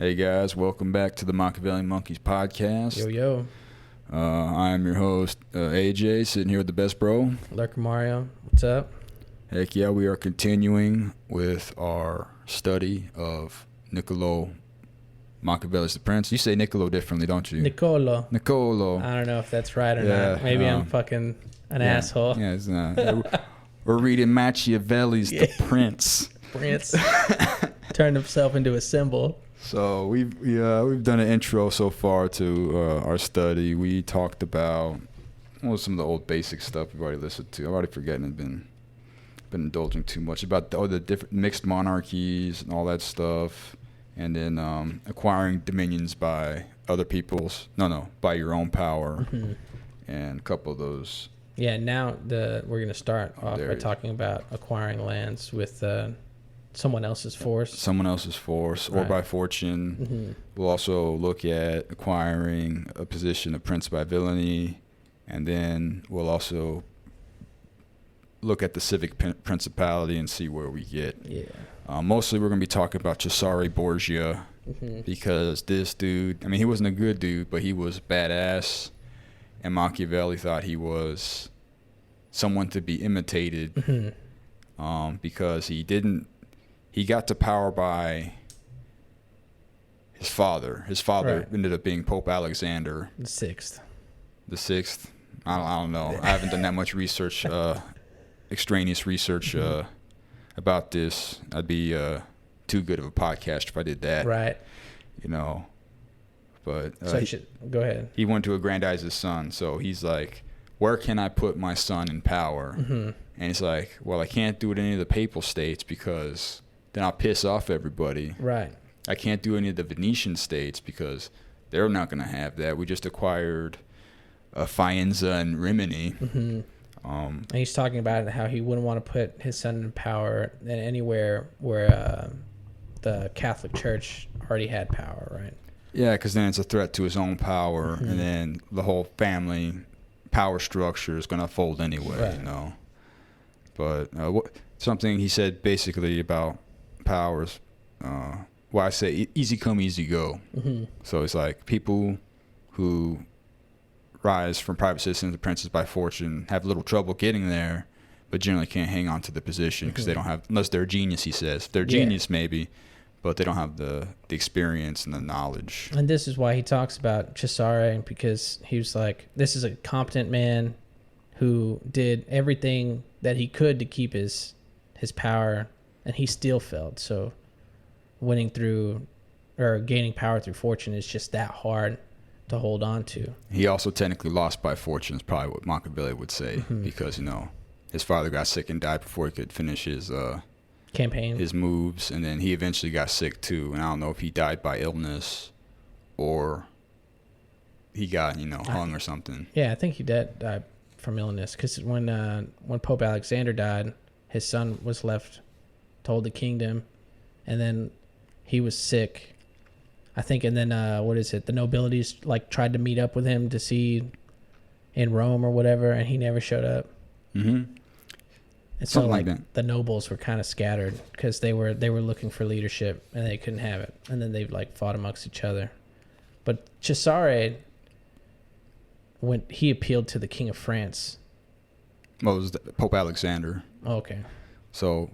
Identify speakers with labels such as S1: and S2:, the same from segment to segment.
S1: Hey guys, welcome back to the Machiavellian Monkeys podcast.
S2: Yo.
S1: I am your host, AJ, sitting here with the best bro.
S2: Lurker Mario, what's up?
S1: Heck yeah, we are continuing with our study of Niccolo Machiavelli's The Prince. You say Niccolo differently, don't you?
S2: Niccolo.
S1: I
S2: don't know if that's right or not. Maybe I'm fucking an asshole.
S1: Yeah, it's not. We're reading Machiavelli's The Prince.
S2: Prince turned himself into a symbol.
S1: So we've done an intro so far to our study. We talked about some of the old basic stuff we've already listened to. I've already forgotten and been indulging too much about the different mixed monarchies and all that stuff, and then acquiring dominions by other people's by your own power, and a couple of those.
S2: Yeah, now we're gonna start off by talking about acquiring lands with someone else's force.
S1: Or by fortune. We'll also look at acquiring a position of prince by villainy, and then we'll also look at the civic principality and see where we get.
S2: Yeah.
S1: Mostly we're going to be talking about Cesare Borgia, because this dude, he wasn't a good dude, but he was badass, and Machiavelli thought he was someone to be imitated, because he got to power by his father. His father ended up being Pope Alexander
S2: the Sixth.
S1: I don't know. I haven't done that much research, extraneous research about this. I'd be too good of a podcast if I did that.
S2: Right.
S1: But
S2: go ahead.
S1: He wanted to aggrandize his son, so he's like, where can I put my son in power? And he's like, well, I can't do it in any of the papal states because then I'll piss off everybody.
S2: Right.
S1: I can't do any of the Venetian states because they're not going to have that. We just acquired Faenza and Rimini.
S2: And he's talking about how he wouldn't want to put his son in power in anywhere where the Catholic Church already had power, right?
S1: Yeah, because then it's a threat to his own power, and then the whole family power structure is going to fold anyway, But something he said basically about powers, I say easy come, easy go. So it's like people who rise from private citizens to princes by fortune have a little trouble getting there, but generally can't hang on to the position because they don't have, unless they're a genius, he says. They're genius maybe, but they don't have the experience and the knowledge.
S2: And this is why he talks about Cesare, because he was like, this is a competent man who did everything that he could to keep his power, and he still failed. So gaining power through fortune is just that hard to hold on to.
S1: He also technically lost by fortune is probably what Machiavelli would say, because his father got sick and died before he could finish his
S2: campaign,
S1: his moves, and then he eventually got sick too, and I don't know if he died by illness or he got hung or something.
S2: Yeah, I think he died from illness, because when Pope Alexander died, his son was left to hold the kingdom, and then he was sick, I think, and then the nobilities tried to meet up with him to see in Rome or whatever, and he never showed up. And so
S1: like that.
S2: The nobles were kind of scattered because they were looking for leadership and they couldn't have it, and then they fought amongst each other. But Cesare, when he appealed to the King of France.
S1: Well, it was Pope Alexander.
S2: Oh, okay.
S1: So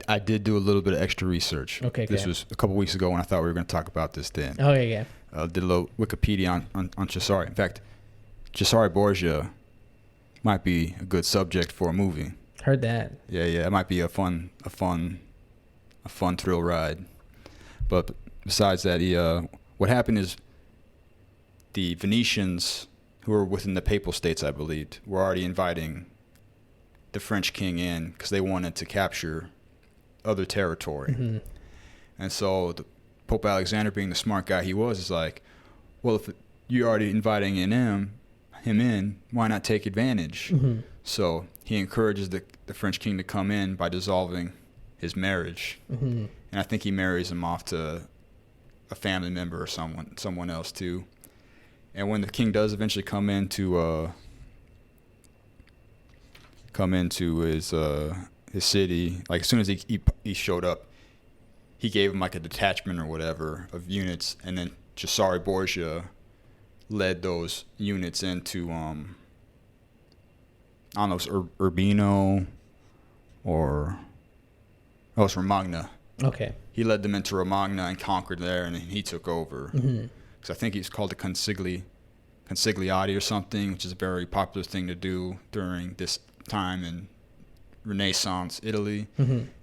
S1: I did do a little bit of extra research.
S2: Okay.
S1: This was a couple weeks ago when I thought we were going to talk about this then.
S2: Oh, yeah.
S1: Did a little Wikipedia on Cesare. In fact, Cesare Borgia might be a good subject for a movie.
S2: Heard that.
S1: Yeah. It might be a fun thrill ride. But besides that, what happened is the Venetians, who were within the papal states, I believed, were already inviting the French king in because they wanted to capture other territory. And so the Pope Alexander, being the smart guy he was, is like, well, if you're already inviting him in, why not take advantage? So he encourages the French king to come in by dissolving his marriage. And I think he marries him off to a family member or someone else too. And when the king does eventually come into his city, like as soon as he showed up, he gave him like a detachment or whatever of units, and then Cesare Borgia led those units into I don't know, it was Urbino or it's Romagna.
S2: Okay.
S1: He led them into Romagna and conquered there, and then he took over. Because I think he's called the Consigliati or something, which is a very popular thing to do during this time in Renaissance Italy,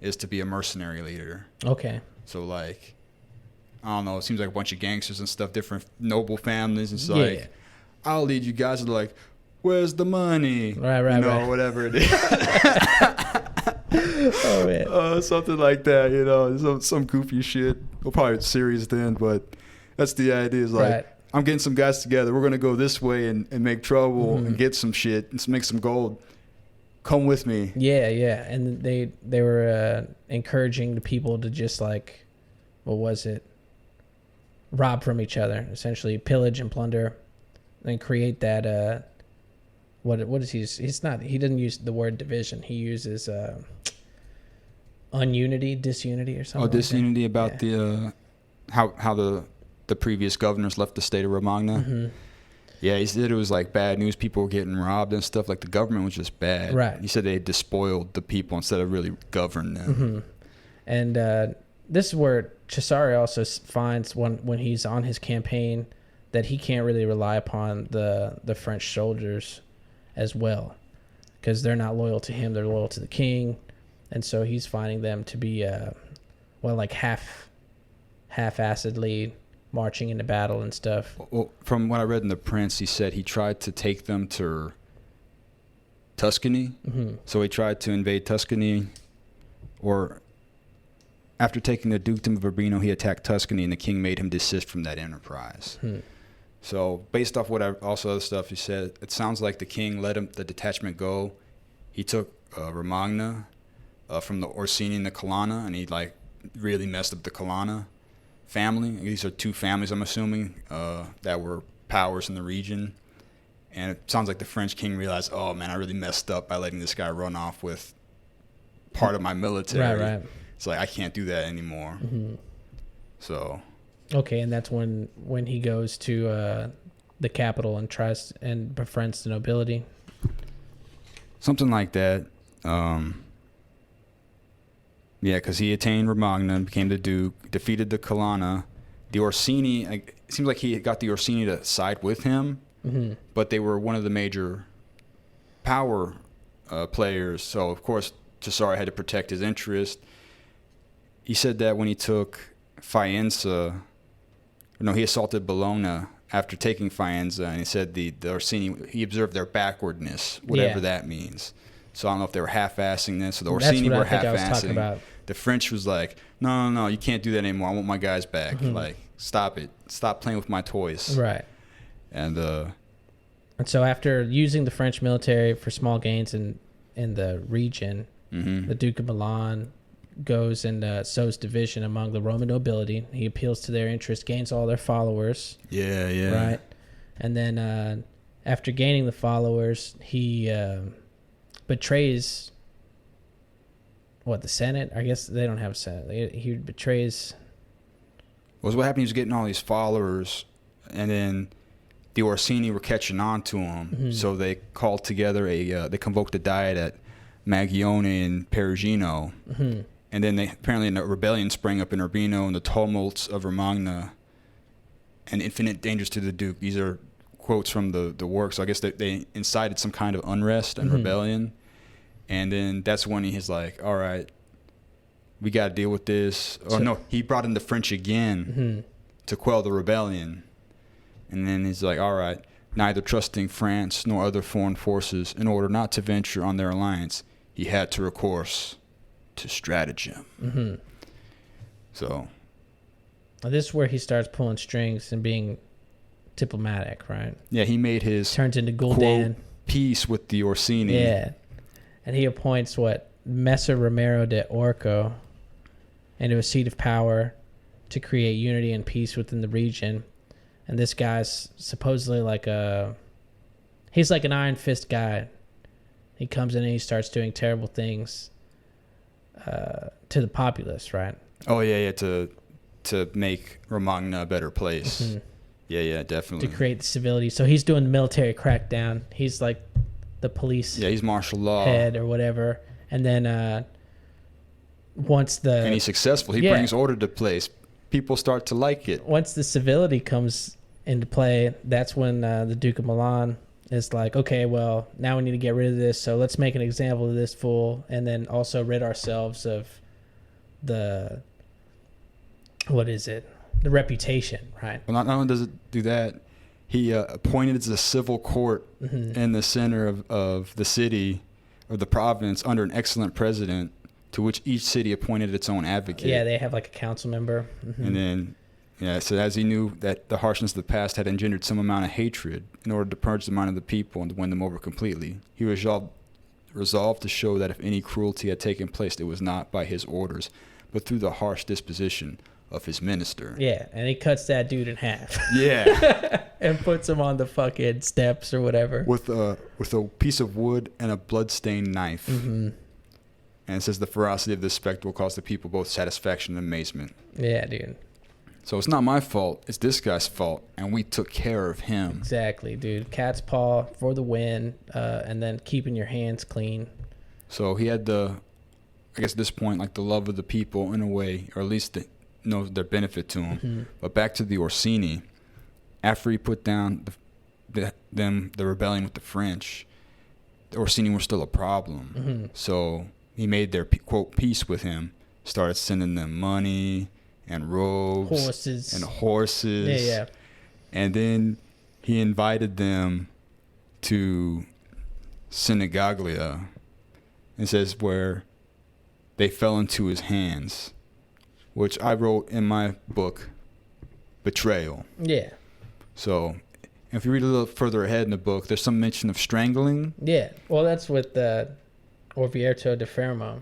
S1: is to be a mercenary leader.
S2: Okay.
S1: So like, I don't know, it seems like a bunch of gangsters and stuff, different noble families. It's like, I'll lead you guys. They're like, where's the money? Right. Whatever it is.
S2: Oh man.
S1: Something like that, some goofy shit. Well, probably serious then, but that's the idea. Is like, I'm getting some guys together. We're gonna go this way and make trouble and get some shit and make some gold. Come with me.
S2: Yeah, and they were encouraging the people to just like, what was it? Rob from each other, essentially pillage and plunder, and create that. What is he? He doesn't use the word division. He uses disunity or something.
S1: Oh, disunity about the how the previous governors left the state of Romagna. Yeah, he said it was like bad news. People were getting robbed and stuff. Like the government was just bad.
S2: Right.
S1: He said they despoiled the people instead of really governing them.
S2: And this is where Cesare also finds when he's on his campaign that he can't really rely upon the French soldiers as well, because they're not loyal to him. They're loyal to the king, and so he's finding them to be like half-assedly marching into battle and stuff.
S1: Well, from what I read in The Prince, he said he tried to take them to Tuscany. So he tried to invade Tuscany, or after taking the dukedom of Urbino, he attacked Tuscany, and the king made him desist from that enterprise. So based off also other stuff he said, it sounds like the king let the detachment go. He took Romagna from the Orsini and the Colonna, and he like really messed up the Colonna family. These are two families, I'm assuming, that were powers in the region. And it sounds like the French king realized, oh man, I really messed up by letting this guy run off with part of my military.
S2: Right.
S1: It's like, I can't do that anymore. So.
S2: Okay, and that's when he goes to the capital and tries and befriends the nobility.
S1: Something like that. Yeah, because he attained Romagna, became the duke, defeated the Colonna. The Orsini, it seems like he got the Orsini to side with him, but they were one of the major power players. So, of course, Cesare had to protect his interest. He said that when he took Faenza, he assaulted Bologna after taking Faenza, and he said the Orsini, he observed their backwardness, whatever that means. So I don't know if they were half-assing this, or the Orsini were half-assing. The French was like, no, you can't do that anymore. I want my guys back. Like, stop it. Stop playing with my toys.
S2: Right.
S1: And
S2: so after using the French military for small gains in the region, the Duke of Milan goes and sows division among the Roman nobility. He appeals to their interest, gains all their followers.
S1: Yeah.
S2: Right. And then after gaining the followers, he betrays the Senate? I guess they don't have a Senate. He betrays.
S1: What happened? He was getting all these followers, and then the Orsini were catching on to him. So they called together they convoked a diet at Magione and Perugino. And then apparently a rebellion sprang up in Urbino, and the tumults of Romagna and infinite dangers to the Duke. These are quotes from the work. So I guess they incited some kind of unrest and rebellion. And then that's when he's like, all right, we got to deal with this. He brought in the French again to quell the rebellion. And then he's like, all right, neither trusting France nor other foreign forces, in order not to venture on their alliance, he had to recourse to stratagem. So
S2: this is where he starts pulling strings and being diplomatic, right?
S1: Yeah, he made his
S2: turns into Gul'dan
S1: peace with the Orsini.
S2: Yeah, and he appoints Messer Romero de Orco into a seat of power to create unity and peace within the region. And this guy's supposedly he's like an iron fist guy. He comes in and he starts doing terrible things to the populace, right?
S1: Oh yeah, to make Romagna a better place.
S2: Mm-hmm.
S1: Yeah, definitely.
S2: To create civility. So he's doing the military crackdown. He's like the police
S1: Yeah, he's martial law
S2: head or whatever. And then once the
S1: and he's successful. He brings order to place. People start to like it.
S2: Once the civility comes into play, that's when the Duke of Milan is like, okay, well, now we need to get rid of this, so let's make an example of this fool, and then also rid ourselves of the reputation, right?
S1: Well, not only does it do that, he appointed as a civil court in the center of the city or the province under an excellent president, to which each city appointed its own advocate.
S2: Yeah, they have like a council member.
S1: And then, so as he knew that the harshness of the past had engendered some amount of hatred, in order to purge the mind of the people and to win them over completely, he resolved to show that if any cruelty had taken place, it was not by his orders, but through the harsh disposition of his minister.
S2: Yeah, and he cuts that dude in half.
S1: Yeah.
S2: And puts him on the fucking steps or whatever.
S1: With a piece of wood and a bloodstained knife.
S2: Mm-hmm.
S1: And it says the ferocity of this spectacle caused the people both satisfaction and amazement.
S2: Yeah, dude.
S1: So it's not my fault. It's this guy's fault. And we took care of him.
S2: Exactly, dude. Cat's paw for the win, and then keeping your hands clean.
S1: So he had I guess at this point, like the love of the people in a way, or at least knows their benefit to him.
S2: Mm-hmm.
S1: But back to the Orsini. After he put down the rebellion with the French, the Orsini were still a problem.
S2: Mm-hmm.
S1: So he made their, quote, peace with him, started sending them money and robes. Horses.
S2: Yeah.
S1: And then he invited them to Sinigaglia. It says where they fell into his hands, which I wrote in my book, Betrayal.
S2: Yeah.
S1: So if you read a little further ahead in the book, there's some mention of strangling.
S2: Yeah. Well, that's with Orvieto de Fermo.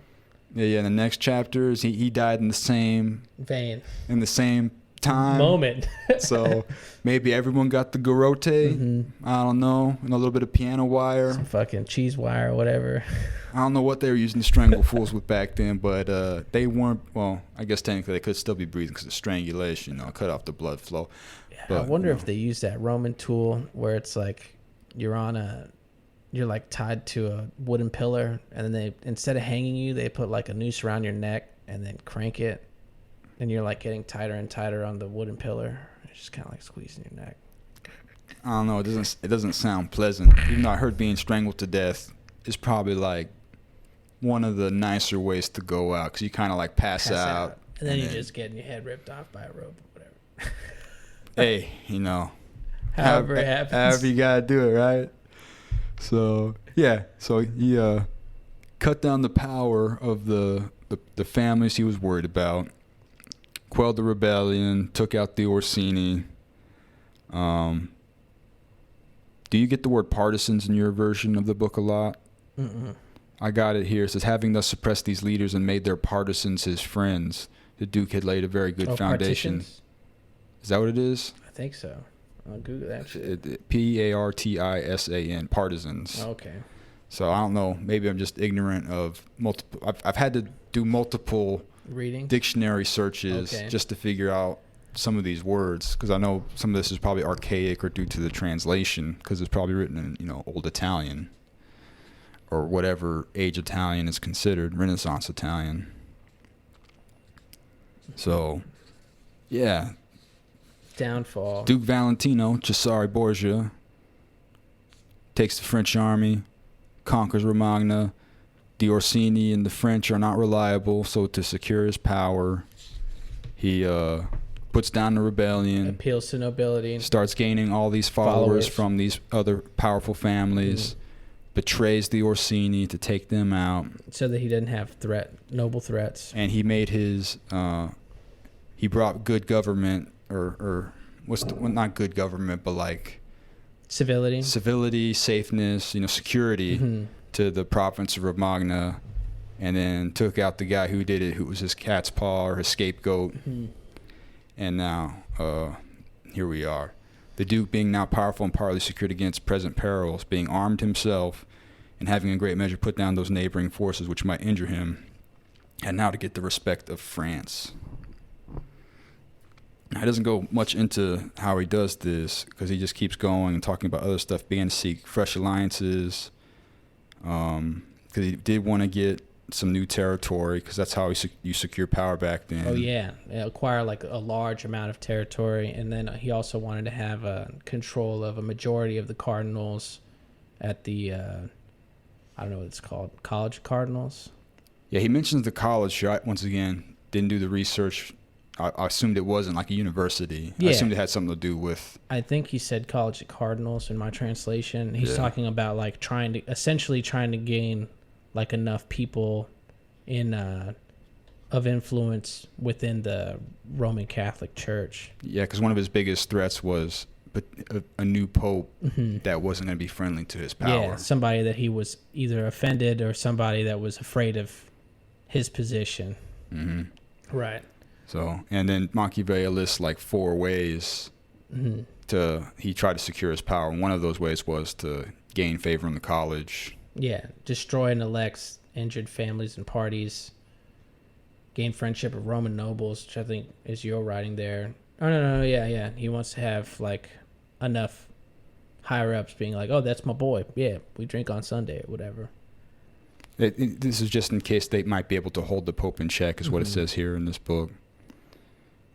S1: Yeah. In the next chapters, he died in the same
S2: vein,
S1: in the same time
S2: moment.
S1: So maybe everyone got the garrote.
S2: Mm-hmm.
S1: I don't know, and a little bit of piano wire,
S2: some fucking cheese wire or whatever.
S1: I don't know what they were using to strangle fools with back then, but they weren't. Well, I guess technically they could still be breathing because of strangulation. Cut off the blood flow.
S2: Yeah,
S1: but,
S2: I wonder if they use that Roman tool where it's like you're like tied to a wooden pillar, and then they, instead of hanging you, they put like a noose around your neck and then crank it, and you're like getting tighter and tighter on the wooden pillar. It's just kind of like squeezing your neck.
S1: I don't know. It doesn't sound pleasant. Even though I heard being strangled to death is probably like one of the nicer ways to go out, because you kind of like pass out.
S2: And then you're just getting your head ripped off by a rope or whatever.
S1: Hey,
S2: however it happens.
S1: However you gotta do it, right? So yeah, so he cut down the power of the families he was worried about, quelled the rebellion, took out the Orsini. Do you get the word partisans in your version of the book a lot?
S2: Mm-mm.
S1: I got it here. It says, having thus suppressed these leaders and made their partisans his friends, the Duke had laid a very good foundation.
S2: Partitions?
S1: Is that what it is?
S2: I think so. I'll Google that shit.
S1: Partisan, partisans.
S2: Okay.
S1: So I don't know. Maybe I'm just ignorant of multiple. I've had to do multiple
S2: reading
S1: dictionary searches just to figure out some of these words, because I know some of this is probably archaic or due to the translation, because it's probably written in Old Italian or whatever age Italian is considered, Renaissance Italian. So, yeah.
S2: Downfall.
S1: Duke Valentino, Cesare Borgia, takes the French army, conquers Romagna. The Orsini and the French are not reliable, so to secure his power, he puts down the rebellion.
S2: Appeals to nobility.
S1: Starts gaining all these followers from these other powerful families. Betrays the Orsini to take them out.
S2: So that he didn't have noble threats.
S1: And he made his, he brought good government, or not good government, but like
S2: civility,
S1: safeness, security to the province of Romagna, and then took out the guy who did it, who was his cat's paw or his scapegoat. And now, here we are. The Duke, being now powerful and partly secured against present perils, being armed himself and having in great measure put down those neighboring forces which might injure him, And now to get the respect of France. Now, he doesn't go much into how he does this because he just keeps going and talking about other stuff, began to seek fresh alliances, because he did want to get some new territory because that's how you secure power back then.
S2: Oh yeah, acquire like a large amount of territory, and then he also wanted to have control of a majority of the cardinals at the I don't know what it's called, college cardinals.
S1: Yeah, he mentions the college. Once again, didn't do the research. I assumed it wasn't like a university.
S2: Yeah.
S1: I assumed it had something to do with.
S2: I think he said college of cardinals in my translation. He's talking about like essentially trying to gain like enough people in of influence within the Roman Catholic Church.
S1: Yeah, because one of his biggest threats was a new pope that wasn't going to be friendly to his power.
S2: Yeah, somebody that he was either offended or somebody that was afraid of his position. Mm-hmm. Right.
S1: So, and then Machiavelli lists like 4 ways he tried to secure his power. And one of those ways was to gain favor in the college.
S2: Yeah, destroy and elect injured families and parties, gain friendship of Roman nobles, which I think is your writing there. Oh, no, yeah. He wants to have, like, enough higher-ups being like, oh, that's my boy. Yeah, we drink on Sunday or whatever.
S1: This is just in case they might be able to hold the Pope in check, is what it says here in this book.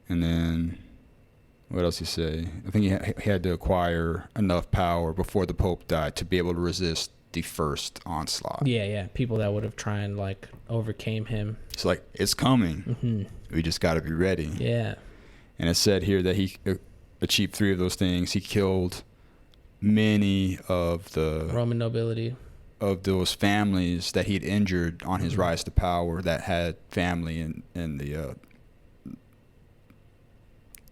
S1: And then, what else he say? I think he had to acquire enough power before the Pope died to be able to resist the first onslaught.
S2: Yeah. People that would have tried and, like, overcame him.
S1: It's like, it's coming. We just got to be ready.
S2: Yeah.
S1: And it said here that he achieved 3 of those things. He killed many of the
S2: Roman nobility,
S1: of those families that he'd injured on his rise to power that had family in the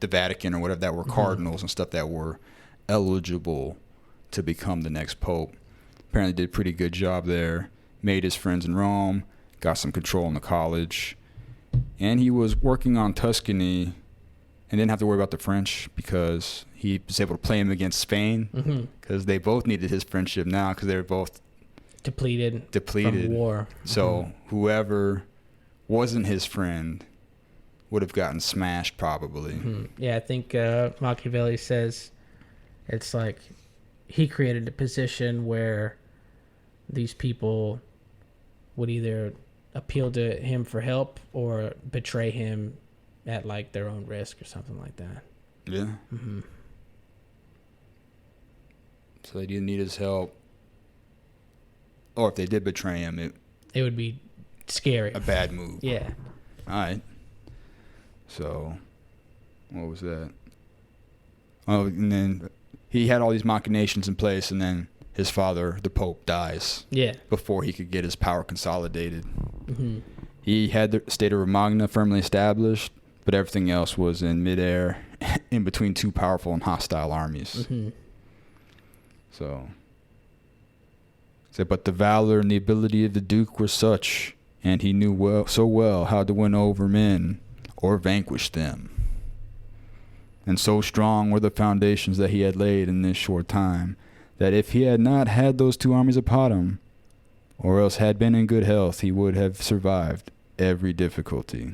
S1: Vatican or whatever, that were cardinals and stuff that were eligible to become the next pope. Apparently did a pretty good job there. Made his friends in Rome, got some control in the college, and he was working on Tuscany and didn't have to worry about the French because he was able to play him against Spain because they both needed his friendship now because they were both depleted
S2: from war.
S1: So whoever wasn't his friend would have gotten smashed probably.
S2: Yeah, I think Machiavelli says it's like he created a position where these people would either appeal to him for help or betray him at like their own risk or something like that.
S1: Yeah. So they didn't need his help. Or if they did betray him,
S2: it would be scary.
S1: A bad move.
S2: Yeah.
S1: All right. So, what was that? Oh, and then he had all these machinations in place, and then his father, the Pope, dies.
S2: Yeah.
S1: Before he could get his power consolidated. He had the state of Romagna firmly established, but everything else was in midair, in between 2 powerful and hostile armies. So, but the valor and the ability of the Duke were such, and he knew so well how to win over men or vanquish them. And so strong were the foundations that he had laid in this short time, that if he had not had those 2 armies upon him, or else had been in good health, he would have survived every difficulty.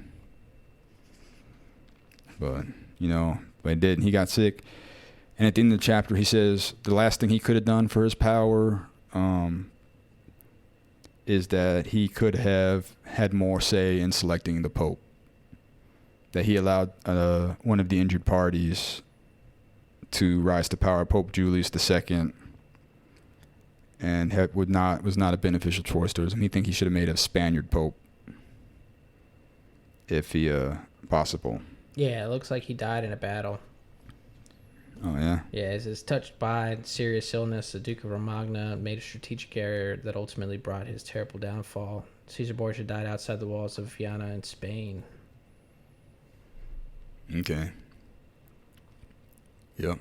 S1: But he didn't. He got sick. And at the end of the chapter, he says the last thing he could have done for his power is that he could have had more say in selecting the Pope. That he allowed one of the injured parties to rise to power, Pope Julius II, and was not a beneficial choice to him. He think he should have made a Spaniard Pope if he possible.
S2: Yeah, it looks like he died in a battle.
S1: Oh, yeah?
S2: Yeah, it says, touched by serious illness, the Duke of Romagna made a strategic error that ultimately brought his terrible downfall. Cesare Borgia died outside the walls of Villainy in Spain.
S1: Okay. Yep.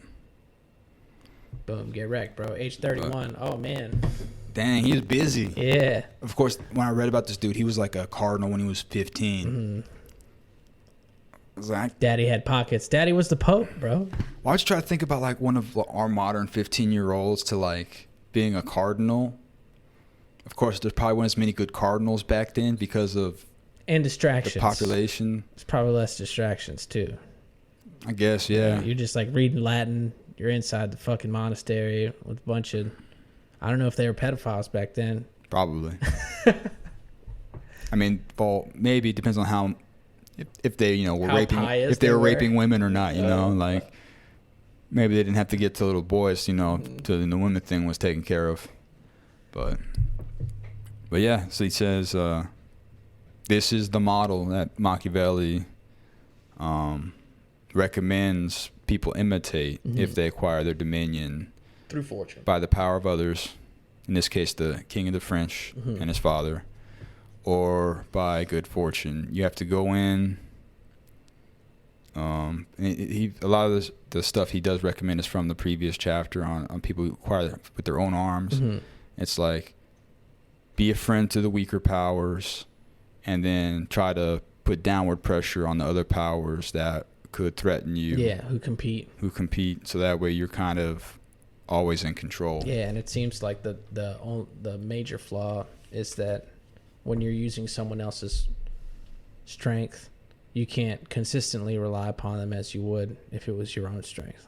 S2: Boom, get wrecked, bro. Age 31. Oh, man.
S1: Dang, he was busy.
S2: Yeah.
S1: Of course, when I read about this dude, he was like a cardinal when he was 15. I was like,
S2: Daddy had pockets. Daddy was the Pope, bro.
S1: Why don't you try to think about like one of our modern 15-year-olds to like being a cardinal? Of course, there probably weren't as many good cardinals back then because of
S2: And distractions.
S1: The population.
S2: It's probably less distractions too.
S1: I guess, yeah.
S2: You're just like reading Latin. You're inside the fucking monastery with a bunch of, I don't know if they were pedophiles back then.
S1: Probably. I mean, well, maybe it depends on how, if they, you know, were
S2: How
S1: raping,
S2: pious
S1: if they
S2: they
S1: were
S2: were.
S1: raping women or not, you know, like maybe they didn't have to get to little boys, you know, till the women thing was taken care of. But yeah, so he says, this is the model that Machiavelli recommends people imitate if they acquire their dominion
S2: Through fortune.
S1: by the power of others, in this case the king of the French and his father, or by good fortune. You have to go in. A lot of the stuff he does recommend is from the previous chapter on people who acquire with their own arms. It's like, be a friend to the weaker powers, and then try to put downward pressure on the other powers that could threaten you.
S2: Yeah, who compete.
S1: So that way you're kind of always in control.
S2: Yeah, and it seems like the major flaw is that when you're using someone else's strength, you can't consistently rely upon them as you would if it was your own strength.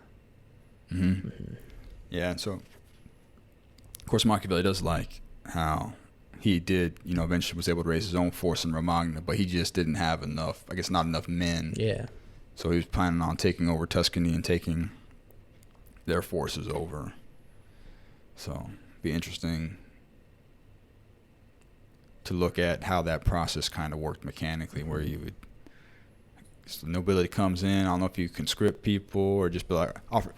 S1: Yeah, and so, of course, Machiavelli does like how he did, you know, eventually was able to raise his own force in Romagna, but he just didn't have enough, I guess not enough men.
S2: Yeah.
S1: So he was planning on taking over Tuscany and taking their forces over. So it'd be interesting to look at how that process kind of worked mechanically, where you would, so the nobility comes in, I don't know if you conscript people or just be like,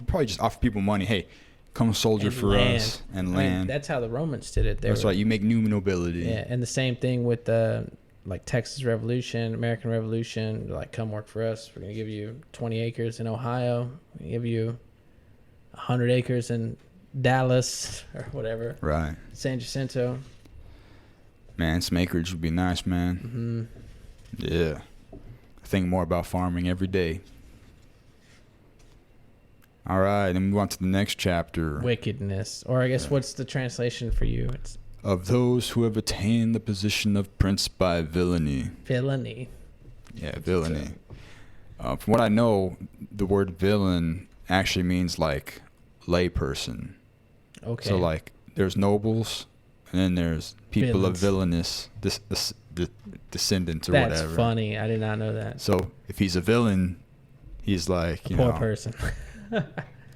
S1: probably just offer people money, hey, come soldier
S2: And
S1: for
S2: land.
S1: us, and
S2: I
S1: land.
S2: mean, that's how the Romans did it.
S1: That's right, you make new nobility.
S2: Yeah, and the same thing with like Texas Revolution, American Revolution. Like, come work for us. We're gonna give you 20 acres in Ohio. We're gonna give you 100 acres in Dallas or whatever.
S1: Right.
S2: San Jacinto.
S1: Man, some acreage would be nice, man. Yeah. I think more about farming every day. All right, then move on to the next chapter.
S2: Wickedness, or I guess what's the translation for you? It's
S1: of those who have attained the position of prince by villainy.
S2: villainy.
S1: Yeah, villainy. From what I know, the word villain actually means like layperson.
S2: Okay.
S1: So like, there's nobles, and then there's people
S2: Villains.
S1: of villainous descendants or
S2: That's
S1: whatever.
S2: funny. I did not know that.
S1: So if he's a villain, he's like, you
S2: Poor
S1: know,
S2: person.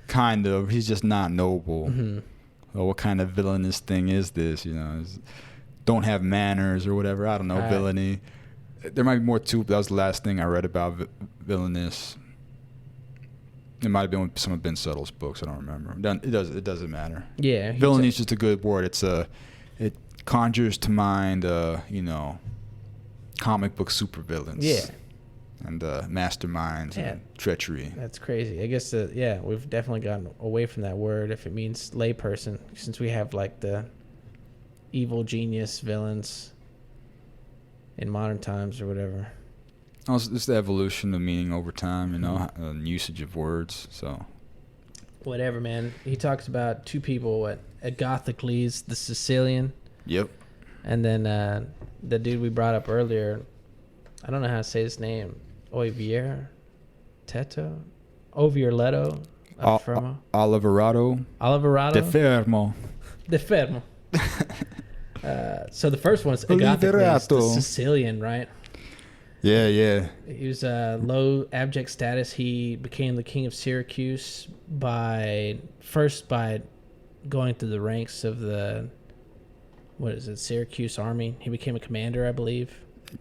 S1: kind of. He's just not noble. Well, what kind of villainous thing is this? You know, don't have manners or whatever. I don't know.
S2: Right.
S1: Villainy. There might be more too. But that was the last thing I read about villainous. It might have been with some of Ben Suttle's books. I don't remember. It doesn't matter.
S2: Yeah.
S1: Villainy is just a good word. It conjures to mind, you know, comic book supervillains.
S2: Yeah.
S1: And masterminds and treachery.
S2: That's crazy. I guess, we've definitely gotten away from that word if it means layperson, since we have like the evil genius villains in modern times or whatever.
S1: Oh, it's the evolution of meaning over time, you know, and usage of words. So,
S2: whatever, man. He talks about two people, Agathocles, the Sicilian.
S1: Yep.
S2: And then the dude we brought up earlier, I don't know how to say his name. Ovierletto?
S1: Oliverado. De Fermo.
S2: So the first one's Agathocles, the Sicilian, right?
S1: Yeah.
S2: He was low abject status. He became the king of Syracuse by going through the ranks of the, Syracuse army. He became a commander, I believe.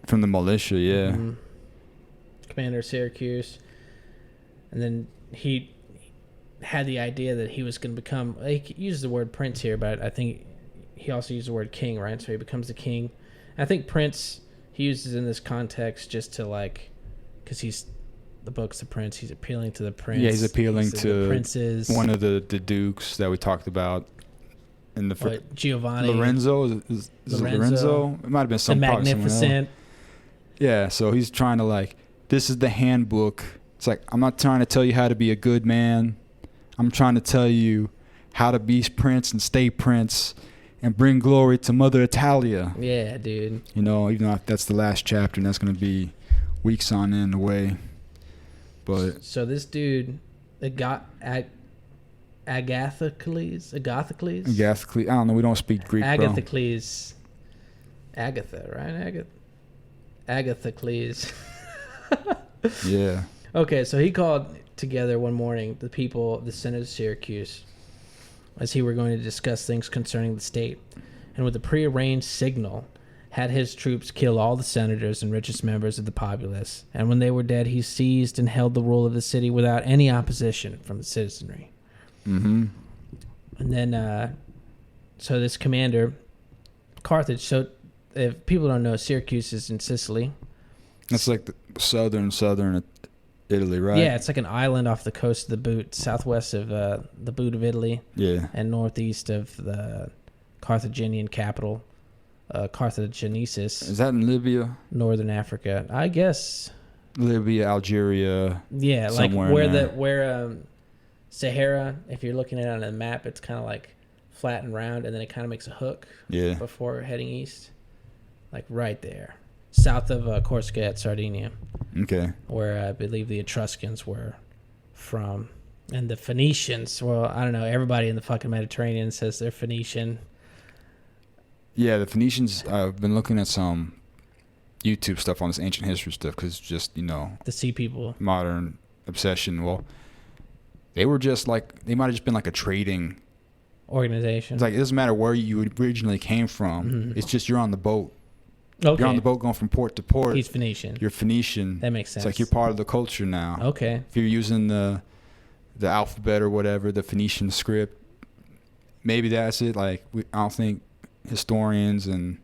S1: From the militia, yeah.
S2: Commander of Syracuse. And then he had the idea that he was going to become, he uses the word prince here, but I think he also used the word king, right? So he becomes the king. I think prince, he uses in this context just to like, because the book's the prince, he's appealing to the prince.
S1: Yeah, he's appealing to
S2: the princes.
S1: One of the dukes that we talked about in the
S2: Giovanni.
S1: Lorenzo? Is it Lorenzo? It might have been some
S2: the Magnificent.
S1: Yeah, so he's trying to like, this is the handbook. It's like, I'm not trying to tell you how to be a good man. I'm trying to tell you how to be prince and stay prince. and bring glory to Mother Italia.
S2: Yeah, dude.
S1: You know, even though that's the last chapter, and that's going to be weeks on end away. But
S2: so this dude, Agathocles.
S1: I don't know. We don't speak Greek,
S2: Agathocles. Agatha, right? Agathocles.
S1: Yeah.
S2: Okay, so he called together one morning the people of the Senate of Syracuse as he were going to discuss things concerning the state, and with a prearranged signal had his troops kill all the senators and richest members of the populace, and when they were dead he seized and held the rule of the city without any opposition from the citizenry.
S1: Mm-hmm.
S2: And then so this commander, Carthage, so if people don't know, Syracuse is in Sicily.
S1: That's like the southern Italy, right?
S2: Yeah, it's like an island off the coast of the boot, southwest of the boot of Italy.
S1: Yeah.
S2: And northeast of the Carthaginian capital, Carthagenesis.
S1: Is that in Libya?
S2: Northern Africa, I guess.
S1: Libya, Algeria.
S2: Yeah, like
S1: somewhere
S2: where Sahara, if you're looking at it on a map, it's kind of like flat and round, and then it kind of makes a hook.
S1: Yeah.
S2: Before heading east, like right there, south of Corsica at Sardinia.
S1: Okay.
S2: Where I believe the Etruscans were from, and the Phoenicians. Well, I don't know. Everybody in the fucking Mediterranean says they're Phoenician.
S1: Yeah, the Phoenicians. I've been looking at some YouTube stuff on this ancient history stuff because just
S2: the sea people,
S1: modern obsession. Well, they were just like they might have just been like a trading
S2: organization.
S1: It's like it doesn't matter where you originally came from. Mm-hmm. It's just you're on the boat.
S2: Okay.
S1: You're on the boat going from port to port.
S2: He's Phoenician.
S1: You're Phoenician.
S2: That makes sense.
S1: It's like you're part of the culture now.
S2: Okay.
S1: If you're using the alphabet or whatever, the Phoenician script, maybe that's it. Like I don't think historians and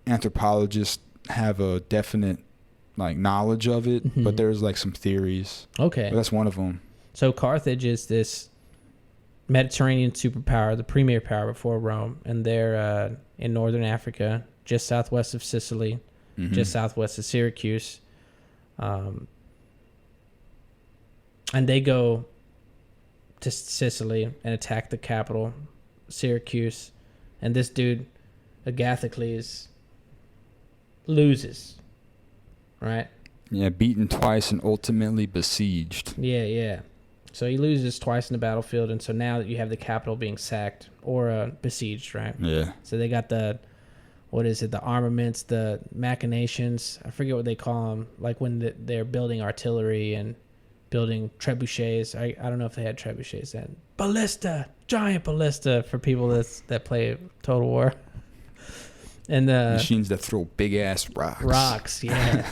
S1: anthropologists have a definite like knowledge of it, mm-hmm. but there's like some theories.
S2: Okay.
S1: But that's one of them.
S2: So Carthage is this Mediterranean superpower, the premier power before Rome, and they're in northern Africa, just southwest of Sicily, mm-hmm. just southwest of Syracuse. And they go to Sicily and attack the capital, Syracuse. And this dude, Agathocles, loses, right?
S1: Yeah, beaten twice and ultimately besieged.
S2: Yeah. So he loses twice in the battlefield, and so now that you have the capital being sacked or besieged, right?
S1: Yeah.
S2: So they got the armaments, the machinations. I forget what they call them, like when they're building artillery and building trebuchets. I don't know if they had trebuchets then. Ballista, giant ballista for people that play Total War. And
S1: machines that throw big ass rocks.
S2: Rocks, yeah.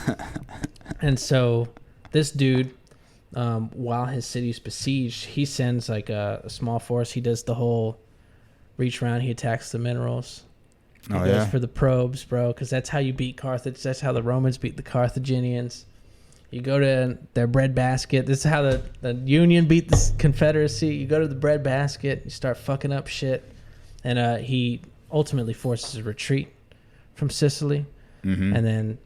S2: And so this dude, while his city's besieged, he sends like a small force. He does the whole reach around. He attacks the minerals. He goes for the probes, bro, because that's how you beat Carthage. That's how the Romans beat the Carthaginians. You go to their breadbasket. This is how the Union beat the Confederacy. You go to the breadbasket. You start fucking up shit. And he ultimately forces a retreat from Sicily. Mm-hmm. And then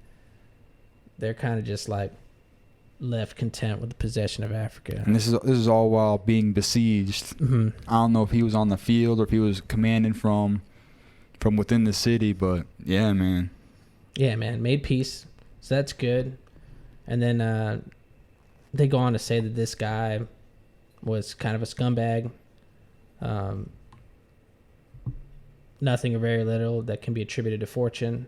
S2: they're kind of just like left content with the possession of Africa.
S1: And this is all while being besieged. Mm-hmm. I don't know if he was on the field or if he was commanding from within the city, but yeah, man.
S2: Yeah, man. Made peace. So that's good. And then they go on to say that this guy was kind of a scumbag. Nothing or very little that can be attributed to fortune.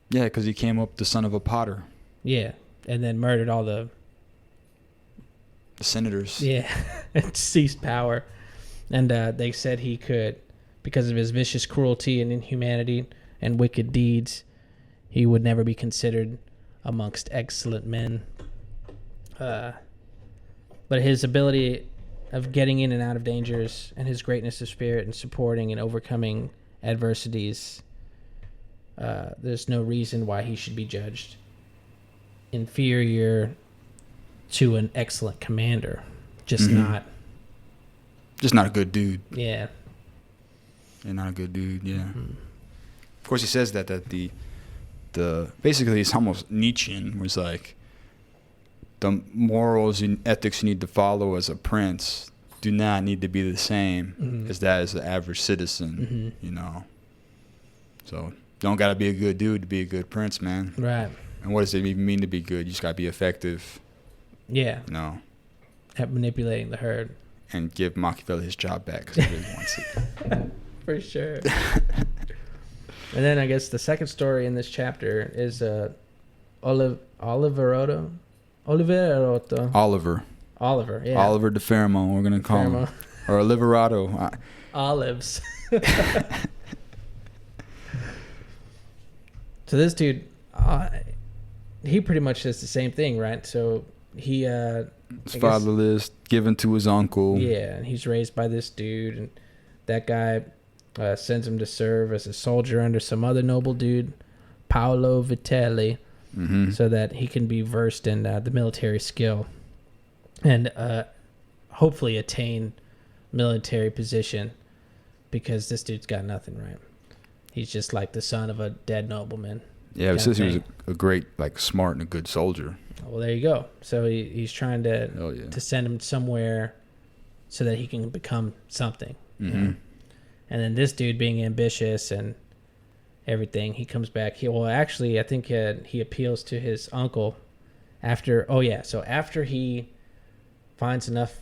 S1: Yeah, because he came up the son of a potter.
S2: Yeah, and then murdered all the
S1: senators.
S2: Yeah, and seized power. And they said he could, because of his vicious cruelty and inhumanity and wicked deeds, he would never be considered amongst excellent men. But his ability of getting in and out of dangers and his greatness of spirit and supporting and overcoming adversities, there's no reason why he should be judged inferior to an excellent commander. Just
S1: mm-hmm. not a good dude.
S2: Yeah.
S1: Yeah, not a good dude, yeah. Mm-hmm. Of course he says that the basically it's almost Nietzschean, where it's like the morals and ethics you need to follow as a prince do not need to be the same
S2: Mm-hmm.
S1: as that as the average citizen,
S2: Mm-hmm.
S1: you know. So don't got to be a good dude to be a good prince, man.
S2: Right.
S1: And what does it even mean to be good? You just got to be effective,
S2: Yeah.
S1: you know,
S2: At manipulating the herd.
S1: and give Machiavelli his job back because he really wants it.
S2: For sure. And then I guess the second story in this chapter is Oliverotto. Oliver, yeah.
S1: Oliver de Fermo, we're going to call him. Or Oliverato.
S2: Olives. So this dude, he pretty much does the same thing, right? So he,
S1: His fatherless, given to his uncle.
S2: yeah, and he's raised by this dude, and that guy sends him to serve as a soldier under some other noble dude, Paolo Vitelli,
S1: Mm-hmm.
S2: so that he can be versed in the military skill and hopefully attain military position, because this dude's got nothing, right? He's just like the son of a dead nobleman.
S1: Yeah, it says he was a great, like, smart and a good soldier.
S2: Well, there you go. So he's trying to
S1: Hell yeah.
S2: to send him somewhere so that he can become something.
S1: Mm-hmm.
S2: And then this dude, being ambitious and everything, he comes back. I think he appeals to his uncle after. Oh yeah, so after he finds enough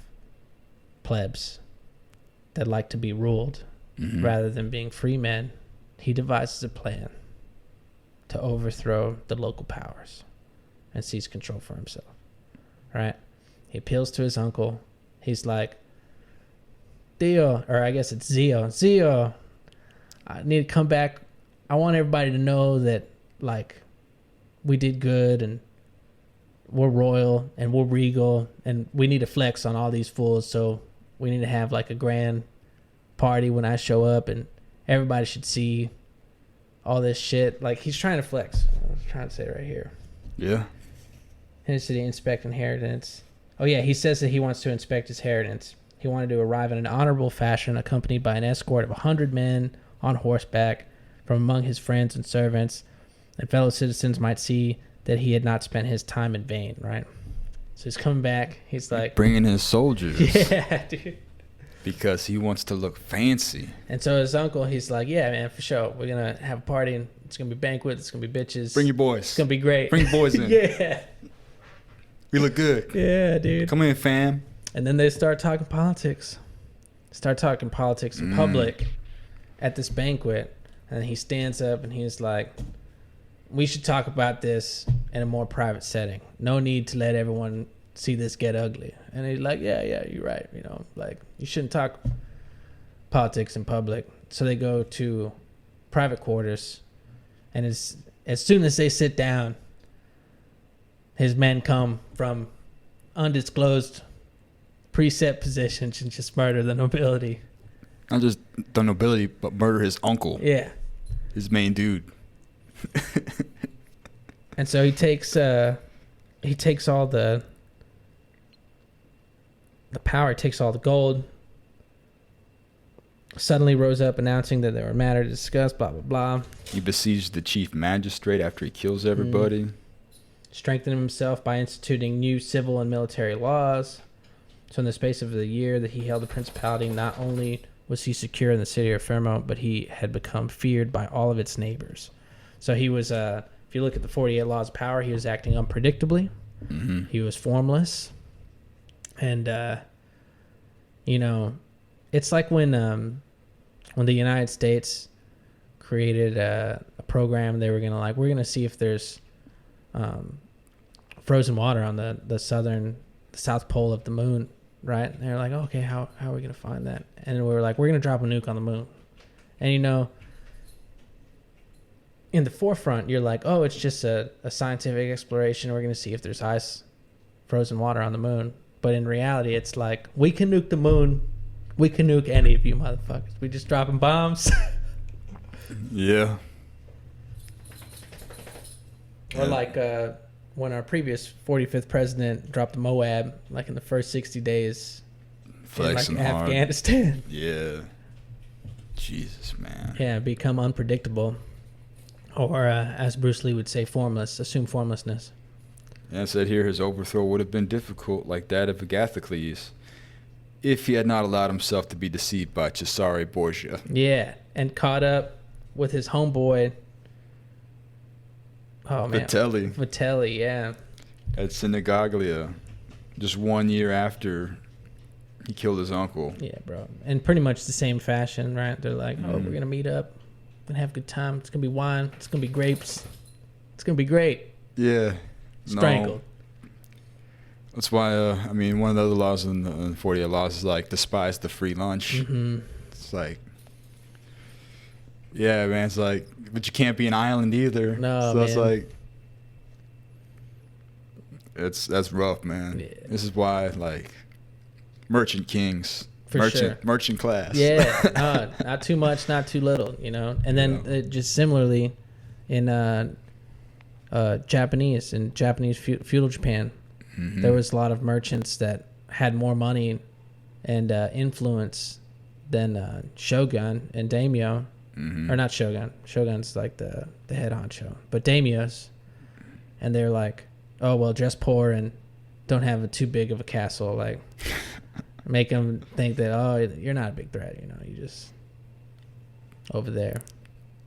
S2: plebs that like to be ruled
S1: Mm-hmm.
S2: rather than being free men, he devises a plan to overthrow the local powers and seize control for himself. Right? He appeals to his uncle. He's like, Theo, or I guess it's Zio, I need to come back. I want everybody to know that, like, we did good and we're royal and we're regal and we need to flex on all these fools. So we need to have, like, a grand party when I show up, and everybody should see all this shit. Like, he's trying to flex. I'm trying to say it right here.
S1: Yeah.
S2: His city inspect inheritance. Oh yeah, he says that he wants to inspect his inheritance. He wanted to arrive in an honorable fashion, accompanied by an escort of 100 men on horseback from among his friends and servants, and fellow citizens might see that he had not spent his time in vain, right? So he's coming back. He's like,
S1: bringing his soldiers.
S2: yeah, dude.
S1: Because he wants to look fancy.
S2: And so his uncle, he's like, yeah, man, for sure. We're going to have a party, and it's going to be banquet. It's going to be bitches.
S1: Bring your boys.
S2: It's going to be great.
S1: Bring your boys in.
S2: Yeah.
S1: We look good.
S2: Yeah, dude.
S1: Come in, fam.
S2: And then they start talking politics. In public at this banquet. And he stands up and he's like, we should talk about this in a more private setting. No need to let everyone see this get ugly. And he's like, yeah, you're right. You know, like, you shouldn't talk politics in public. So they go to private quarters. And as soon as they sit down, his men come from undisclosed preset positions and just murder the nobility.
S1: Not just the nobility, but murder his uncle.
S2: Yeah.
S1: His main dude.
S2: And so he takes all the power, he takes all the gold. Suddenly rose up announcing that there were matter to discuss, blah, blah, blah.
S1: He besieged the chief magistrate after he kills everybody.
S2: Strengthening himself by instituting new civil and military laws. So in the space of the year that he held the principality, not only was he secure in the city of Fermo, but he had become feared by all of its neighbors. So he was, if you look at the 48 laws of power, he was acting unpredictably.
S1: Mm-hmm.
S2: He was formless. And, you know, it's like when the United States created a program, they were going to we're going to see if there's frozen water on the south pole of the moon, right? And they're like, okay, how are we going to find that? And we were like, we're going to drop a nuke on the moon. And, you know, in the forefront, you're like, oh, it's just a scientific exploration. We're going to see if there's frozen water on the moon. But in reality, it's like, we can nuke the moon. We can nuke any of you motherfuckers. We just dropping bombs.
S1: Yeah.
S2: Or like when our previous 45th president dropped the Moab, like in the first 60 days
S1: Flexing
S2: in like
S1: hard.
S2: Afghanistan.
S1: Yeah. Jesus, man.
S2: Yeah, become unpredictable. Or as Bruce Lee would say, formless. Assume formlessness.
S1: And it said here his overthrow would have been difficult, like that of Agathocles, if he had not allowed himself to be deceived by Cesare Borgia.
S2: Yeah, and caught up with his homeboy. Oh man, Vitelli, yeah.
S1: At Sinigaglia, just 1 year after he killed his uncle.
S2: Yeah, bro. And pretty much the same fashion, right? They're like, oh, we're going to meet up. We're going to have a good time. It's going to be wine. It's going to be grapes. It's going to be great.
S1: Yeah.
S2: Strangled.
S1: No. That's why, one of the other laws in the 48 laws is like, despise the free lunch.
S2: Mm-hmm.
S1: It's like, yeah, man. It's like, but you can't be an island either.
S2: No,
S1: so
S2: man.
S1: it's like, that's rough, man.
S2: Yeah.
S1: This is why, like, merchant kings, merchant class.
S2: Yeah, not too much, not too little, you know. And then just similarly, in Japanese feudal Japan, there was a lot of merchants that had more money and influence than shogun and daimyo, or not shogun. Shogun's like the head honcho, but daimyos, and they're like, oh well, dress poor and don't have too big of a castle, like. Make them think that, oh, you're not a big threat, you know, you just over there.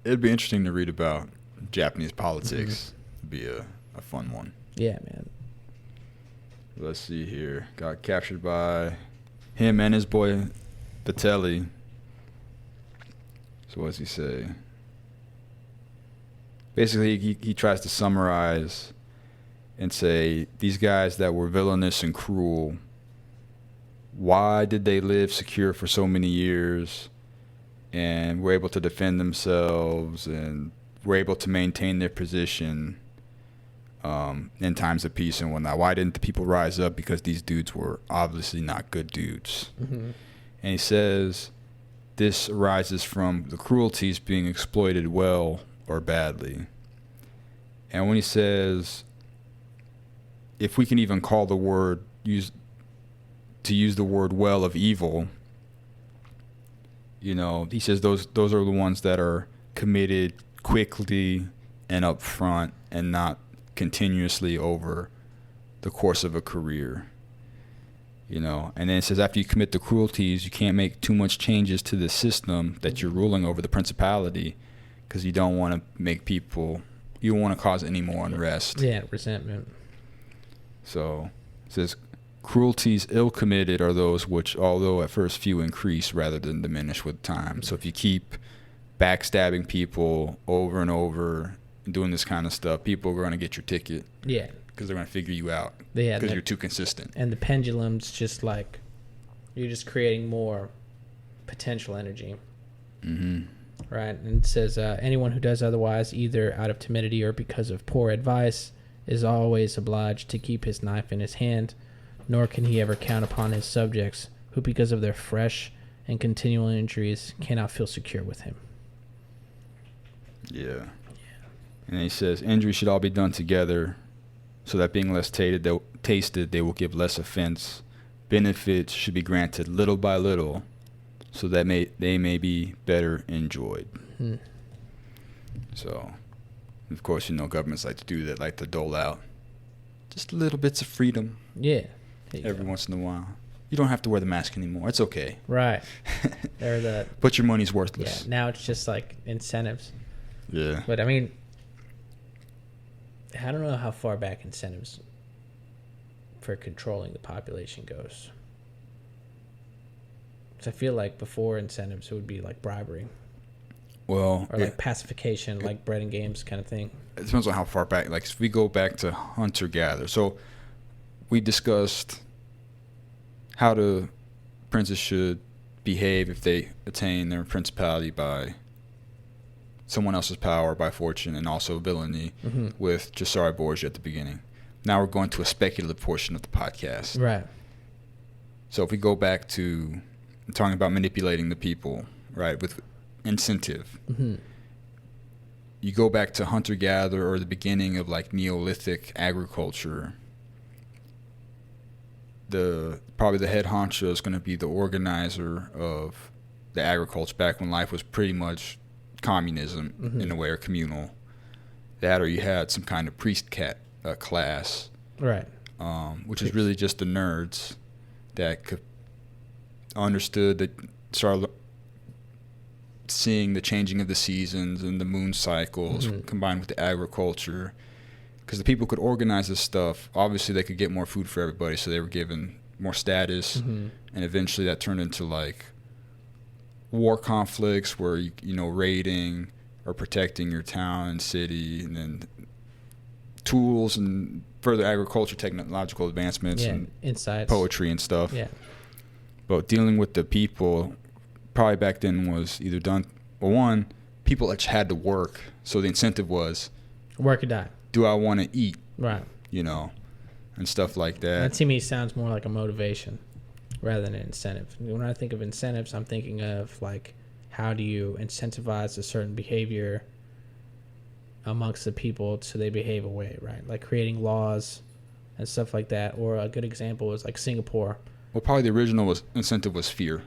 S1: It'd be interesting to read about Japanese politics. It'd be a fun one.
S2: Yeah, man.
S1: Let's see here. Got captured by him and his boy Vitelli. So what does he say? Basically, he tries to summarize and say, these guys that were villainous and cruel, why did they live secure for so many years and were able to defend themselves and were able to maintain their position in times of peace and whatnot? Why didn't the people rise up? Because these dudes were obviously not good dudes. And he says this arises from the cruelties being exploited well or badly. And when he says, if we can even call the word, use the word well of evil, you know, he says those are the ones that are committed quickly and up front and not continuously over the course of a career, you know. And then it says after you commit the cruelties, you can't make too much changes to the system that you're ruling over, the principality, because you don't want to make people, you don't want to cause any more unrest.
S2: Yeah, resentment.
S1: So it says cruelties ill committed are those which, although at first few, increase rather than diminish with time. So if you keep backstabbing people over and over and doing this kind of stuff, people are going to get your ticket.
S2: Yeah.
S1: Because they're going to figure you out.
S2: Yeah.
S1: Because you're too consistent.
S2: And the pendulum's just like, you're just creating more potential energy. Right? And it says, anyone who does otherwise, either out of timidity or because of poor advice, is always obliged to keep his knife in his hand, nor can he ever count upon his subjects, who because of their fresh and continual injuries cannot feel secure with him.
S1: Yeah. And he says, injuries should all be done together, so that being less tasted, they will give less offense. Benefits should be granted little by little, so that they may be better enjoyed. So, of course, you know, governments like to do that, like to dole out just little bits of freedom.
S2: Yeah.
S1: Every once in a while. You don't have to wear the mask anymore. It's okay.
S2: Right. They're the.
S1: But your money's worthless.
S2: Yeah. Now it's just like incentives.
S1: Yeah.
S2: But I mean, I don't know how far back incentives for controlling the population goes. Because I feel like before incentives, it would be like bribery.
S1: Well,
S2: or like pacification, like bread and games kind of thing.
S1: It depends on how far back. Like, if we go back to hunter-gatherer. So we discussed how the princes should behave if they attain their principality by someone else's power, by fortune, and also villainy with Cesare Borgia at the beginning. Now we're going to a speculative portion of the podcast.
S2: Right.
S1: So if we go back to talking about manipulating the people, right, with incentive, you go back to hunter-gatherer or the beginning of like Neolithic agriculture, probably the head honcho is going to be the organizer of the agriculture back when life was pretty much communism in a way, or communal. That, or you had some kind of priest class,
S2: right?
S1: Which is really just the nerds that could understood that, started seeing the changing of the seasons and the moon cycles combined with the agriculture. Because the people could organize this stuff. Obviously, they could get more food for everybody, so they were given more status. And eventually that turned into, like, war conflicts where, raiding or protecting your town and city, and then tools and further agriculture, technological advancements, and
S2: insights,
S1: poetry and stuff.
S2: Yeah.
S1: But dealing with the people probably back then was either done, well, one, people just had to work. So the incentive was
S2: work or die.
S1: Do I want to eat?
S2: Right.
S1: And stuff like that.
S2: That to me sounds more like a motivation rather than an incentive. When I think of incentives, I'm thinking of, like, how do you incentivize a certain behavior amongst the people so they behave a way, right? Like creating laws and stuff like that. Or a good example is like Singapore.
S1: Well, probably the original incentive was fear.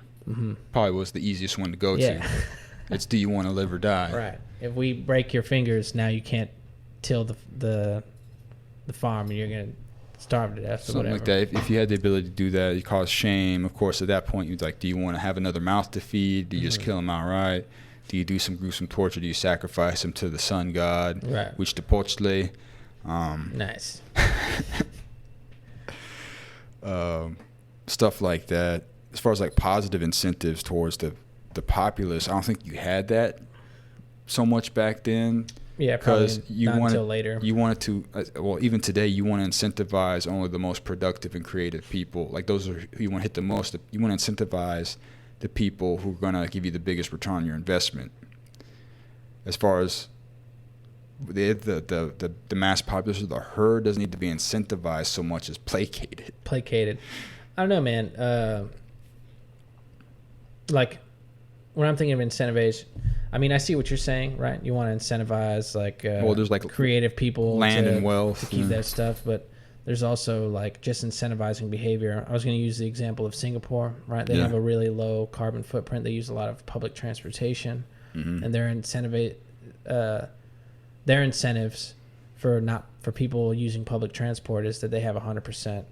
S1: Probably was the easiest one to go to. It's, do you want to live or die?
S2: Right. If we break your fingers, now you can't till the farm and you're going to starve to death or
S1: Something
S2: whatever.
S1: like that. If you had the ability to do that, you cause shame. Of course, at that point, you'd like, do you want to have another mouth to feed? Do you just kill him outright? Do you do some gruesome torture? Do you sacrifice him to the sun god?
S2: Right.
S1: Which the Pochtle.
S2: Nice.
S1: Stuff like that. As far as, like, positive incentives towards the populace, I don't think you had that so much back then.
S2: Yeah, probably not until later.
S1: You wanted to, well, even today, you want to incentivize only the most productive and creative people. Like, those are who you want to hit the most. You want to incentivize the people who are going to give you the biggest return on your investment. As far as the mass populace, the herd doesn't need to be incentivized so much as placated.
S2: Placated. I don't know, man. Like, when I'm thinking of incentivize, I mean, I see what you're saying, right? You want to incentivize, like,
S1: well, there's, like,
S2: creative people,
S1: land and wealth
S2: to keep that stuff, but there's also, like, just incentivizing behavior. I was going to use the example of Singapore, right? They have a really low carbon footprint. They use a lot of public transportation, and their incentives for people using public transport is that they have 100%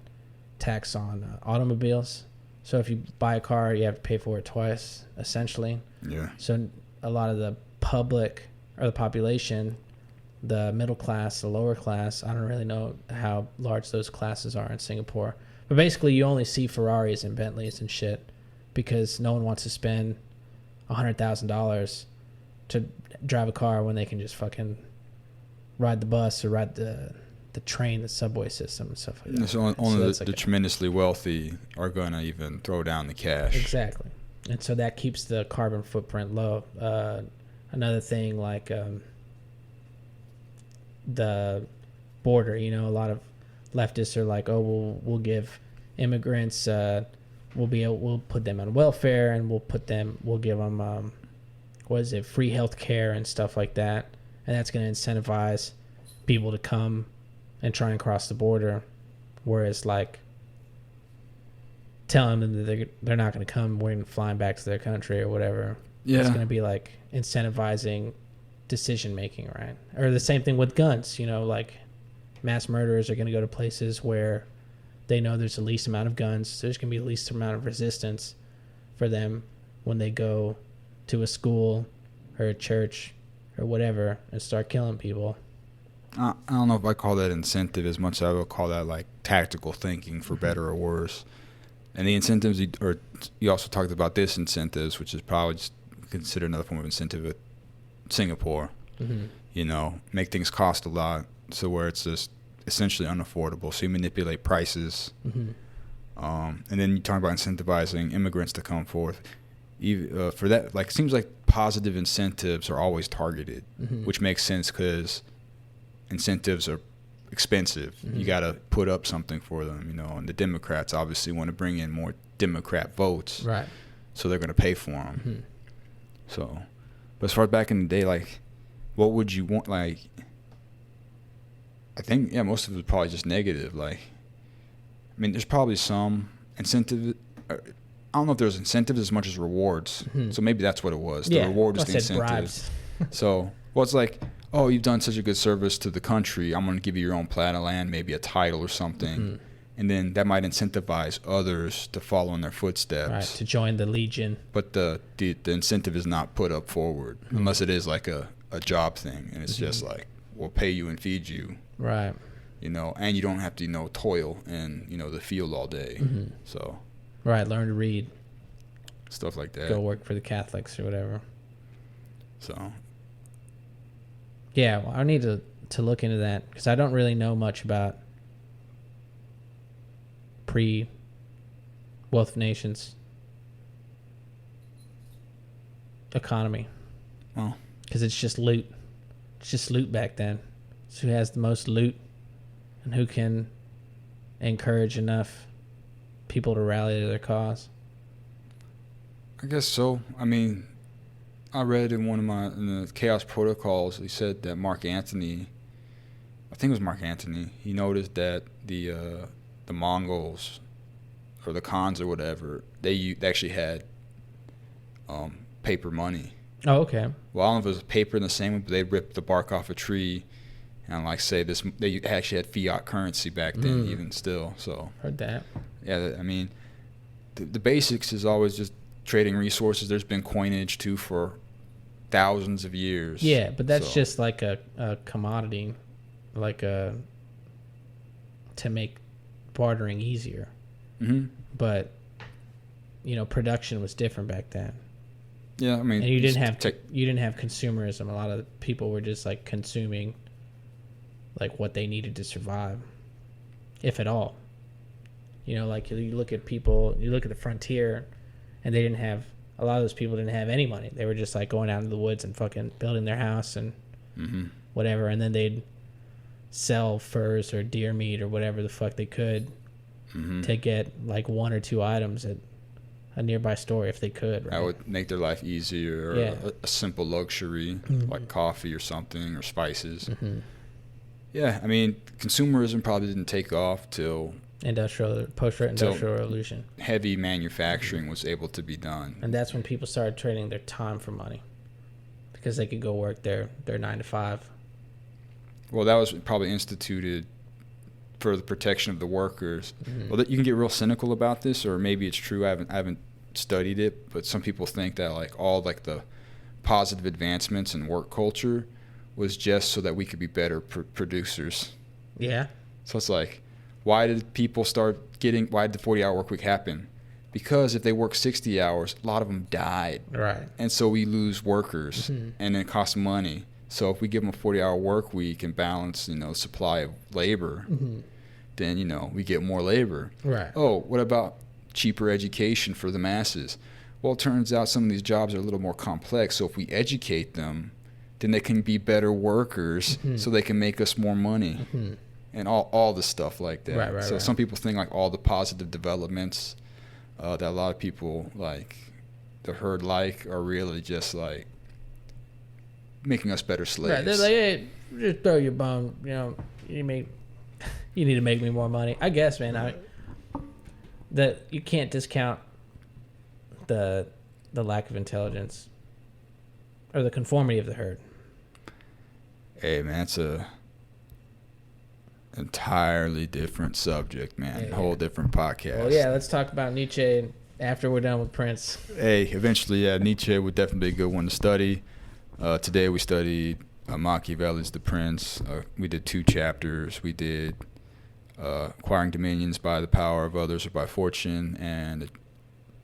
S2: tax on automobiles. So if you buy a car, you have to pay for it twice, essentially.
S1: Yeah.
S2: So a lot of the public or the population, the middle class, the lower class, I don't really know how large those classes are in Singapore. But basically, you only see Ferraris and Bentleys and shit because no one wants to spend $100,000 to drive a car when they can just fucking ride the bus or ride the train, the subway system and stuff like that.
S1: So only the tremendously wealthy are going to even throw down the cash.
S2: Exactly. And so that keeps the carbon footprint low. Another thing, like the border, a lot of leftists are like, oh, we'll give immigrants, we'll put them on welfare and we'll give them, free health care and stuff like that. And that's going to incentivize people to come and try and cross the border. Whereas, like, telling them that they're not going to come when flying back to their country or whatever.
S1: Yeah.
S2: It's going to be like incentivizing decision making, right? Or the same thing with guns, like mass murderers are going to go to places where they know there's the least amount of guns. There's going to be the least amount of resistance for them when they go to a school or a church or whatever and start killing people.
S1: I don't know if I call that incentive as much as I would call that, like, tactical thinking, for better or worse. And the incentives, you also talked about disincentives, which is probably just considered another form of incentive at Singapore. Make things cost a lot, so where it's just essentially unaffordable. So you manipulate prices. And then you talk about incentivizing immigrants to come forth. For that, like, it seems like positive incentives are always targeted, which makes sense because incentives are expensive. You got to put up something for them, and the Democrats obviously want to bring in more Democrat votes.
S2: Right.
S1: So they're going to pay for them. So, but as far as back in the day, like, what would you want? Like, I think, most of it was probably just negative. Like, I mean, there's probably some incentive. I don't know if there's incentives as much as rewards. So maybe that's what it was. The reward was the incentive.
S2: Bribes.
S1: So, it's like, oh, you've done such a good service to the country. I'm going to give you your own plat of land, maybe a title or something. and then that might incentivize others to follow in their footsteps.
S2: Right, to join the legion.
S1: But the incentive is not put up forward unless it is like a job thing, and it's just like, we'll pay you and feed you.
S2: Right.
S1: And you don't have to, toil in, the field all day. So.
S2: Right, learn to read.
S1: Stuff like that.
S2: Go work for the Catholics or whatever.
S1: So.
S2: Yeah, well, I need to look into that because I don't really know much about pre-Wealth of Nations economy.
S1: Well.
S2: Because it's just loot. It's just loot back then. It's who has the most loot and who can encourage enough people to rally to their cause.
S1: I guess so. I mean, I read in in the Chaos Protocols, he said that Mark Antony, I think it was Mark Antony, he noticed that the Mongols or the Khans or whatever, they actually had paper money.
S2: Oh, okay.
S1: Well, I don't know if it was paper in the same way, but they ripped the bark off a tree and they actually had fiat currency back then, even still. So
S2: heard that.
S1: Yeah, I mean, the basics is always just trading resources. There's been coinage too for thousands of years.
S2: Yeah, but that's just like a commodity, to make bartering easier. But production was different back then.
S1: Yeah, I mean,
S2: and you didn't have consumerism. A lot of people were just like consuming like what they needed to survive, if at all. Like you look at the frontier, and they didn't have, a lot of those people didn't have any money. They were just like going out into the woods and fucking building their house and whatever, and then they'd sell furs or deer meat or whatever the fuck they could to get like one or two items at a nearby store if they could. Right?
S1: That would make their life easier, or a simple luxury like coffee or something, or spices. Yeah, I mean, consumerism probably didn't take off till post-industrial revolution. Heavy manufacturing was able to be done,
S2: and that's when people started trading their time for money, because they could go work their 9 to 5.
S1: Well, that was probably instituted for the protection of the workers. Well, you can get real cynical about this, or maybe it's true. I haven't studied it, but some people think that like all like the positive advancements in work culture was just so that we could be better producers.
S2: Yeah.
S1: So it's like, why did the 40-hour work week happen? Because if they work 60 hours, a lot of them died.
S2: Right. And
S1: so we lose workers, and it costs money. So if we give them a 40-hour work week and balance, supply of labor, then, we get more labor.
S2: Right.
S1: Oh, what about cheaper education for the masses? Well, it turns out some of these jobs are a little more complex. So if we educate them, then they can be better workers, so they can make us more money, and all the stuff like that.
S2: Right,
S1: so some people think like all the positive developments that a lot of people like the herd are really just like making us better slaves.
S2: Right. They're like, hey, just throw your bone. You need to make me more money. I guess, man. That you can't discount the lack of intelligence or the conformity of the herd.
S1: Hey, man, it's a entirely different subject, man.
S2: Yeah.
S1: Whole different podcast.
S2: Well, yeah, let's talk about Nietzsche after we're done with Prince.
S1: Hey, eventually, yeah, Nietzsche would definitely be a good one to study. Today we studied Machiavelli's The Prince. We did 2 chapters. We did Acquiring Dominions by the Power of Others or by Fortune, and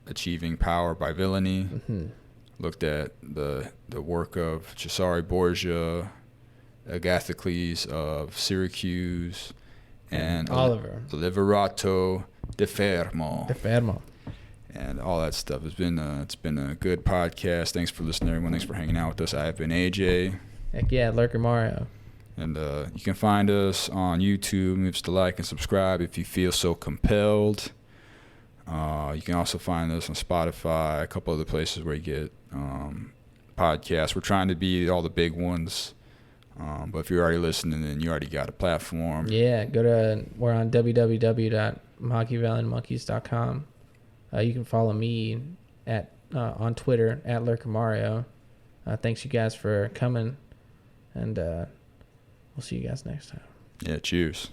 S1: Achieving Power by Villainy. Looked at the work of Cesare Borgia, Agathocles of Syracuse, and Liberato de Fermo. And all that stuff. It's been a good podcast. Thanks for listening, everyone. Thanks for hanging out with us. I have been AJ.
S2: Heck yeah, Lurker Mario.
S1: And you can find us on YouTube. Leave us a like and subscribe if you feel so compelled. You can also find us on Spotify, a couple other places where you get podcasts. We're trying to be all the big ones. But if you're already listening, then you already got a platform.
S2: Yeah, we're on www.machiavellianmonkeys.com. You can follow me on Twitter at Lurker Mario. Thanks you guys for coming, and we'll see you guys next time.
S1: Yeah, cheers.